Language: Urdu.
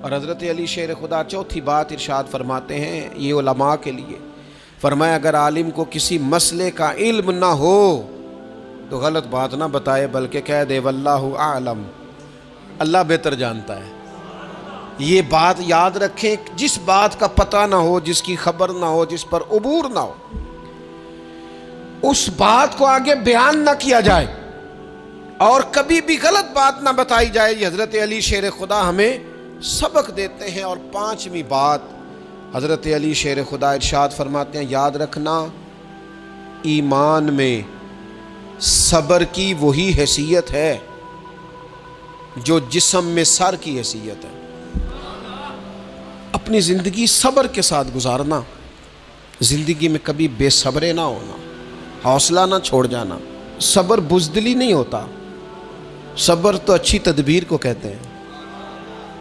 اور حضرت علی شیر خدا چوتھی بات ارشاد فرماتے ہیں یہ علماء کے لیے، فرمایا اگر عالم کو کسی مسئلے کا علم نہ ہو تو غلط بات نہ بتائے، بلکہ کہہ دے واللہ اعلم، اللہ بہتر جانتا ہے۔ یہ بات یاد رکھیں، جس بات کا پتہ نہ ہو، جس کی خبر نہ ہو، جس پر عبور نہ ہو، اس بات کو آگے بیان نہ کیا جائے اور کبھی بھی غلط بات نہ بتائی جائے۔ یہ حضرت علی شیر خدا ہمیں سبق دیتے ہیں۔ اور پانچویں بات حضرت علی شیر خدا ارشاد فرماتے ہیں، یاد رکھنا ایمان میں صبر کی وہی حیثیت ہے جو جسم میں سر کی حیثیت ہے۔ اپنی زندگی صبر کے ساتھ گزارنا، زندگی میں کبھی بے صبرے نہ ہونا، حوصلہ نہ چھوڑ جانا۔ صبر بزدلی نہیں ہوتا، صبر تو اچھی تدبیر کو کہتے ہیں۔